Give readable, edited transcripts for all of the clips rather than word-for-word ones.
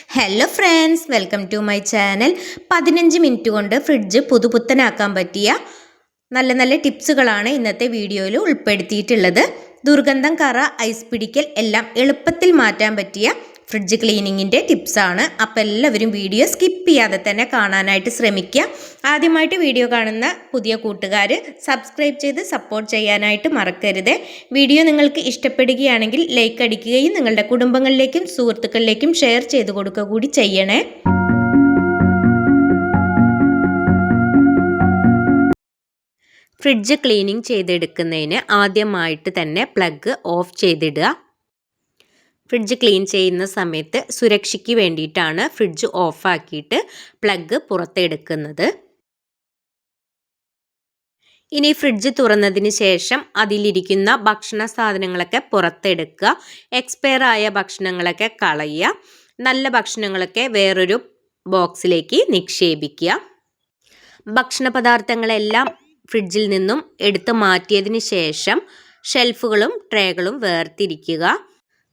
Hello friends, welcome to my channel. 15 minute കൊണ്ട് fridge പുതുപുത്തനാക്കാൻ പറ്റിയ നല്ല നല്ല ടിപ്സുകളാണ് ഇന്നത്തെ വീഡിയോയിൽ ഉൾപ്പെടുത്തിയിട്ടുള്ളത്. ദുർഗന്ധം, കറ, ഐസ് പിടിക്കൽ എല്ലാം എളുപ്പത്തിൽ മാറ്റാൻ പറ്റിയ ഫ്രിഡ്ജ് ക്ലീനിങ്ങിൻ്റെ ടിപ്സാണ്. അപ്പോൾ എല്ലാവരും വീഡിയോ സ്കിപ്പ് ചെയ്യാതെ തന്നെ കാണാനായിട്ട് ശ്രമിക്കുക. ആദ്യമായിട്ട് വീഡിയോ കാണുന്ന പുതിയ കൂട്ടുകാർ സബ്സ്ക്രൈബ് ചെയ്ത് സപ്പോർട്ട് ചെയ്യാനായിട്ട് മറക്കരുത്. വീഡിയോ നിങ്ങൾക്ക് ഇഷ്ടപ്പെടുകയാണെങ്കിൽ ലൈക്ക് അടിക്കുകയും നിങ്ങളുടെ കുടുംബങ്ങളിലേക്കും സുഹൃത്തുക്കളിലേക്കും ഷെയർ ചെയ്ത് കൊടുക്കുക കൂടി ചെയ്യണേ. ഫ്രിഡ്ജ് ക്ലീനിങ് ചെയ്തെടുക്കുന്നതിന് ആദ്യമായിട്ട് തന്നെ പ്ലഗ് ഓഫ് ചെയ്തിടുക. ഫ്രിഡ്ജ് ക്ലീൻ ചെയ്യുന്ന സമയത്ത് സുരക്ഷയ്ക്ക് വേണ്ടിയിട്ടാണ് ഫ്രിഡ്ജ് ഓഫാക്കിയിട്ട് പ്ലഗ് പുറത്തെടുക്കുന്നത്. ഇനി ഫ്രിഡ്ജ് തുറന്നതിന് ശേഷം അതിലിരിക്കുന്ന ഭക്ഷണ സാധനങ്ങളൊക്കെ പുറത്തെടുക്കുക. എക്സ്പയർ ആയ ഭക്ഷണങ്ങളൊക്കെ കളയുക. നല്ല ഭക്ഷണങ്ങളൊക്കെ വേറൊരു ബോക്സിലേക്ക് നിക്ഷേപിക്കുക. ഭക്ഷണ പദാർത്ഥങ്ങളെല്ലാം ഫ്രിഡ്ജിൽ നിന്നും എടുത്ത് മാറ്റിയതിന് ശേഷം ഷെൽഫുകളും ട്രേകളും വേർതിരിക്കുക.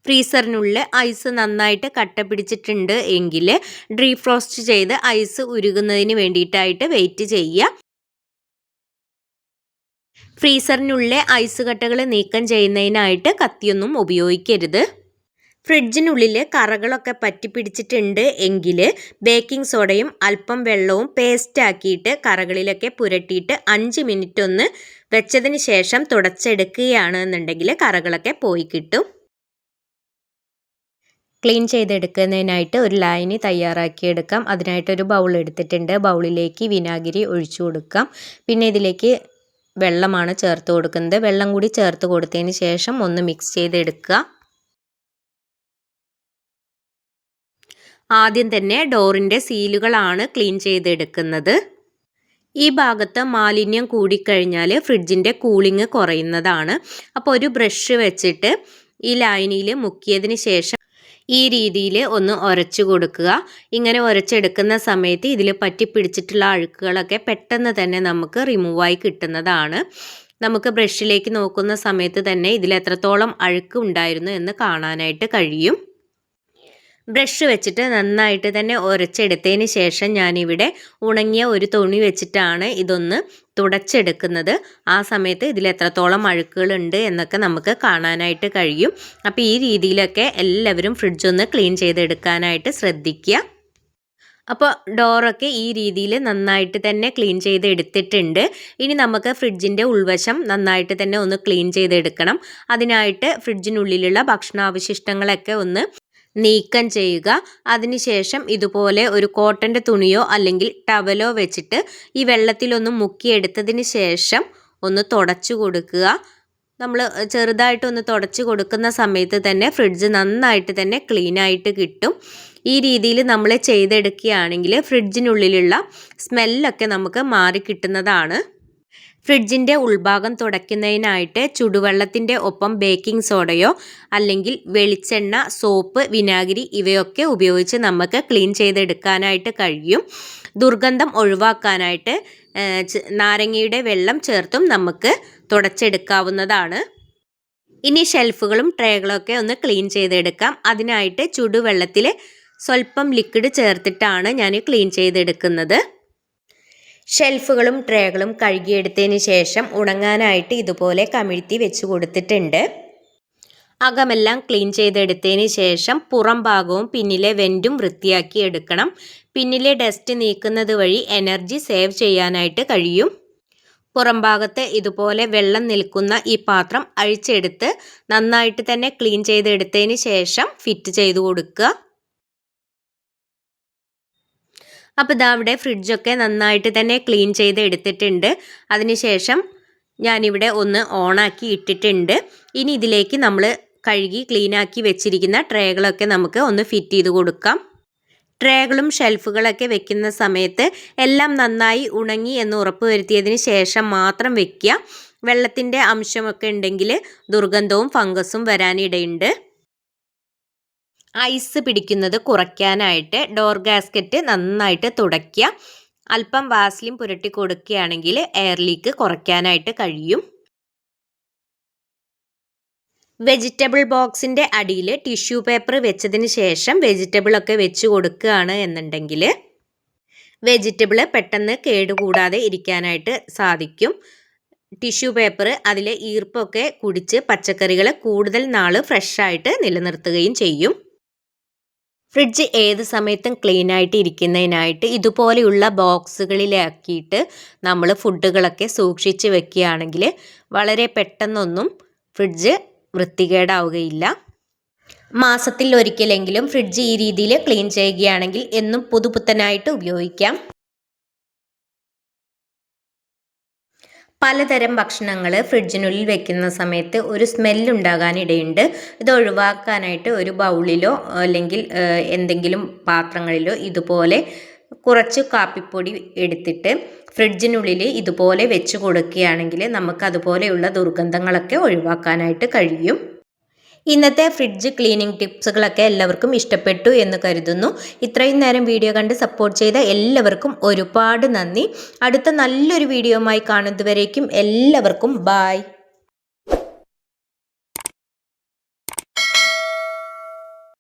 ഫ്രീസറിനുള്ളിൽ ഐസ് നന്നായിട്ട് കട്ട പിടിച്ചിട്ടുണ്ട് എങ്കിൽ ഡീഫ്രോസ്റ്റ് ചെയ്ത് ഐസ് ഉരുകുന്നതിന് വേണ്ടിയിട്ടായിട്ട് വെയിറ്റ് ചെയ്യുക. ഫ്രീസറിനുള്ളിലെ ഐസ് കട്ടകൾ നീക്കം ചെയ്യുന്നതിനായിട്ട് കത്തിയൊന്നും ഉപയോഗിക്കരുത്. ഫ്രിഡ്ജിനുള്ളിൽ കറകളൊക്കെ പറ്റിപ്പിടിച്ചിട്ടുണ്ട് എങ്കിൽ ബേക്കിംഗ് സോഡയും അല്പം വെള്ളവും പേസ്റ്റ് ആക്കിയിട്ട് കറകളിലൊക്കെ പുരട്ടിയിട്ട് 5 മിനിറ്റ് ഒന്ന് വെച്ചതിന് ശേഷം തുടച്ചെടുക്കുകയാണെന്നുണ്ടെങ്കിൽ കറകളൊക്കെ പോയി കിട്ടും. ക്ലീൻ ചെയ്തെടുക്കുന്നതിനായിട്ട് ഒരു ലൈന് തയ്യാറാക്കിയെടുക്കാം. അതിനായിട്ടൊരു ബൗൾ എടുത്തിട്ടുണ്ട്. ബൗളിലേക്ക് വിനാഗിരി ഒഴിച്ചു കൊടുക്കാം. പിന്നെ ഇതിലേക്ക് വെള്ളമാണ് ചേർത്ത് കൊടുക്കുന്നത്. വെള്ളം കൂടി ചേർത്ത് കൊടുത്തതിന് ശേഷം ഒന്ന് മിക്സ് ചെയ്തെടുക്കുക. ആദ്യം തന്നെ ഡോറിൻ്റെ സീലുകളാണ് ക്ലീൻ ചെയ്തെടുക്കുന്നത്. ഈ ഭാഗത്ത് മാലിന്യം കൂടിക്കഴിഞ്ഞാൽ ഫ്രിഡ്ജിൻ്റെ കൂളിംഗ് കുറയുന്നതാണ്. അപ്പോൾ ഒരു ബ്രഷ് വെച്ചിട്ട് ഈ ലൈനിൽ മുക്കിയതിന് ശേഷം ഈ രീതിയിൽ ഒന്ന് ഉരച്ചു കൊടുക്കുക. ഇങ്ങനെ ഉരച്ചെടുക്കുന്ന സമയത്ത് ഇതിൽ പറ്റിപ്പിടിച്ചിട്ടുള്ള അഴുക്കുകളൊക്കെ പെട്ടെന്ന് തന്നെ നമുക്ക് റിമൂവായി കിട്ടുന്നതാണ്. നമുക്ക് ബ്രഷിലേക്ക് നോക്കുന്ന സമയത്ത് തന്നെ ഇതിൽ എത്രത്തോളം അഴുക്ക് ഉണ്ടായിരുന്നു എന്ന് കാണാനായിട്ട് കഴിയും. ബ്രഷ് വെച്ചിട്ട് നന്നായിട്ട് തന്നെ ഉരച്ചെടുത്തതിന് ശേഷം ഞാനിവിടെ ഉണങ്ങിയ ഒരു തുണി വെച്ചിട്ടാണ് ഇതൊന്ന് തുടച്ചെടുക്കുന്നത്. ആ സമയത്ത് ഇതിൽ എത്രത്തോളം അഴുക്കുകളുണ്ട് എന്നൊക്കെ നമുക്ക് കാണാനായിട്ട് കഴിയും. അപ്പോൾ ഈ രീതിയിലൊക്കെ എല്ലാവരും ഫ്രിഡ്ജൊന്ന് ക്ലീൻ ചെയ്തെടുക്കാനായിട്ട് ശ്രദ്ധിക്കുക. അപ്പോൾ ഡോറൊക്കെ ഈ രീതിയിൽ നന്നായിട്ട് തന്നെ ക്ലീൻ ചെയ്ത് എടുത്തിട്ടുണ്ട്. ഇനി നമുക്ക് ഫ്രിഡ്ജിൻ്റെ ഉൾവശം നന്നായിട്ട് തന്നെ ഒന്ന് ക്ലീൻ ചെയ്തെടുക്കണം. അതിനായിട്ട് ഫ്രിഡ്ജിനുള്ളിലുള്ള ഭക്ഷണാവശിഷ്ടങ്ങളൊക്കെ ഒന്ന് നീക്കം ചെയ്യുക. അതിനുശേഷം ഇതുപോലെ ഒരു കോട്ടൻ്റെ തുണിയോ അല്ലെങ്കിൽ ടവലോ വെച്ചിട്ട് ഈ വെള്ളത്തിലൊന്ന് മുക്കിയെടുത്തതിന് ശേഷം ഒന്ന് തുടച്ചു കൊടുക്കുക. നമ്മൾ ചെറുതായിട്ടൊന്ന് തുടച്ചു കൊടുക്കുന്ന സമയത്ത് തന്നെ ഫ്രിഡ്ജ് നന്നായിട്ട് തന്നെ ക്ലീനായിട്ട് കിട്ടും. ഈ രീതിയിൽ നമ്മൾ ചെയ്തെടുക്കുകയാണെങ്കിൽ ഫ്രിഡ്ജിനുള്ളിലുള്ള സ്മെല്ലൊക്കെ നമുക്ക് മാറിക്കിട്ടുന്നതാണ്. ഫ്രിഡ്ജിൻ്റെ ഉൾഭാഗം തുടയ്ക്കുന്നതിനായിട്ട് ചുടുവെള്ളത്തിൻ്റെ ഒപ്പം ബേക്കിംഗ് സോഡയോ അല്ലെങ്കിൽ വെളിച്ചെണ്ണ, സോപ്പ്, വിനാഗിരി ഇവയൊക്കെ ഉപയോഗിച്ച് നമുക്ക് ക്ലീൻ ചെയ്തെടുക്കാനായിട്ട് കഴിയും. ദുർഗന്ധം ഒഴിവാക്കാനായിട്ട് നാരങ്ങയുടെ വെള്ളം ചേർത്തും നമുക്ക് തുടച്ചെടുക്കാവുന്നതാണ്. ഇനി ഷെൽഫുകളും ട്രേകളൊക്കെ ഒന്ന് ക്ലീൻ ചെയ്തെടുക്കാം. അതിനായിട്ട് ചുടുവെള്ളത്തിൽ സ്വല്പം ലിക്വിഡ് ചേർത്തിട്ടാണ് ഞാൻ ക്ലീൻ ചെയ്തെടുക്കുന്നത്. ഷെൽഫുകളും ട്രേകളും കഴുകിയെടുത്തതിന് ശേഷം ഉണങ്ങാനായിട്ട് ഇതുപോലെ കമിഴ്ത്തി വെച്ച് കൊടുത്തിട്ടുണ്ട്. അകമെല്ലാം ക്ലീൻ ചെയ്തെടുത്തതിന് ശേഷം പുറം ഭാഗവും പിന്നിലെ വെൻറ്റും വൃത്തിയാക്കി എടുക്കണം. പിന്നിലെ ഡസ്റ്റ് നീക്കുന്നത് വഴി എനർജി സേവ് ചെയ്യാനായിട്ട് കഴിയും. പുറം ഭാഗത്ത് ഇതുപോലെ വെള്ളം നിൽക്കുന്ന ഈ പാത്രം അഴിച്ചെടുത്ത് നന്നായിട്ട് തന്നെ ക്ലീൻ ചെയ്തെടുത്തതിന് ശേഷം ഫിറ്റ് ചെയ്ത് കൊടുക്കുക. അപ്പോൾ ഇതാ ഇവിടെ ഫ്രിഡ്ജൊക്കെ നന്നായിട്ട് തന്നെ ക്ലീൻ ചെയ്ത് എടുത്തിട്ടുണ്ട്. അതിനുശേഷം ഞാനിവിടെ ഒന്ന് ഓണാക്കി ഇട്ടിട്ടുണ്ട്. ഇനി ഇതിലേക്ക് നമ്മൾ കഴുകി ക്ലീനാക്കി വെച്ചിരിക്കുന്ന ട്രേകളൊക്കെ നമുക്ക് ഒന്ന് ഫിറ്റ് ചെയ്ത് കൊടുക്കാം. ട്രേകളും ഷെൽഫുകളൊക്കെ വെക്കുന്ന സമയത്ത് എല്ലാം നന്നായി ഉണങ്ങി എന്ന് ഉറപ്പ് വരുത്തിയതിന് ശേഷം മാത്രം വെക്കുക. വെള്ളത്തിൻ്റെ അംശമൊക്കെ ഉണ്ടെങ്കിൽ ദുർഗന്ധവും ഫംഗസും വരാനിടയുണ്ട്. ഐസ് പിടിക്കുന്നത് കുറയ്ക്കാനായിട്ട് ഡോർ ഗാസ്കറ്റ് നന്നായിട്ട് തുടയ്ക്കുക. അല്പം വാസ്ലിൻ പുരട്ടി കൊടുക്കുകയാണെങ്കിൽ എയർ ലീക്ക് കുറയ്ക്കാനായിട്ട് കഴിയും. വെജിറ്റബിൾ ബോക്സിൻ്റെ അടിയിൽ ടിഷ്യൂ പേപ്പർ വെച്ചതിന് ശേഷം വെജിറ്റബിളൊക്കെ വെച്ച് കൊടുക്കുകയാണ് എന്നുണ്ടെങ്കിൽ വെജിറ്റബിൾ പെട്ടെന്ന് കേടുകൂടാതെ ഇരിക്കാനായിട്ട് സാധിക്കും. ടിഷ്യൂ പേപ്പർ അതിലെ ഈർപ്പൊക്കെ കുടിച്ച് പച്ചക്കറികൾ കൂടുതൽ നാൾ ഫ്രഷായിട്ട് നിലനിർത്തുകയും ചെയ്യും. ഫ്രിഡ്ജ് ഏത് സമയത്തും ക്ലീൻ ആയിട്ട് ഇരിക്കുന്നതിനായിട്ട് ഇതുപോലെയുള്ള ബോക്സുകളിലാക്കിയിട്ട് നമ്മൾ ഫുഡുകളൊക്കെ സൂക്ഷിച്ച് വെക്കുകയാണെങ്കിൽ വളരെ പെട്ടെന്നൊന്നും ഫ്രിഡ്ജ് വൃത്തികേടാവുകയില്ല. മാസത്തിൽ ഒരിക്കലെങ്കിലും ഫ്രിഡ്ജ് ഈ രീതിയിൽ ക്ലീൻ ചെയ്യുകയാണെങ്കിൽ എന്നും പുതുപുത്തനായിട്ട് ഉപയോഗിക്കാം. പലതരം ഭക്ഷണങ്ങൾ ഫ്രിഡ്ജിനുള്ളിൽ വെക്കുന്ന സമയത്ത് ഒരു സ്മെല്ലുണ്ടാകാനിടയുണ്ട്. ഇത് ഒഴിവാക്കാനായിട്ട് ഒരു ബൗളിലോ അല്ലെങ്കിൽ എന്തെങ്കിലും പാത്രങ്ങളിലോ ഇതുപോലെ കുറച്ച് കാപ്പിപ്പൊടി എടുത്തിട്ട് ഫ്രിഡ്ജിനുള്ളിൽ ഇതുപോലെ വെച്ച് കൊടുക്കുകയാണെങ്കിൽ നമുക്ക് അതുപോലെയുള്ള ദുർഗന്ധങ്ങളൊക്കെ ഒഴിവാക്കാനായിട്ട് കഴിയും. ഇന്നത്തെ ഫ്രിഡ്ജ് ക്ലീനിങ് ടിപ്സുകളൊക്കെ എല്ലാവർക്കും ഇഷ്ടപ്പെട്ടു എന്ന് കരുതുന്നു. ഇത്രയും നേരം വീഡിയോ കണ്ട് സപ്പോർട്ട് ചെയ്ത എല്ലാവർക്കും ഒരുപാട് നന്ദി. അടുത്ത നല്ലൊരു വീഡിയോയുമായി കാണുന്നതുവരേക്കും എല്ലാവർക്കും ബായ്.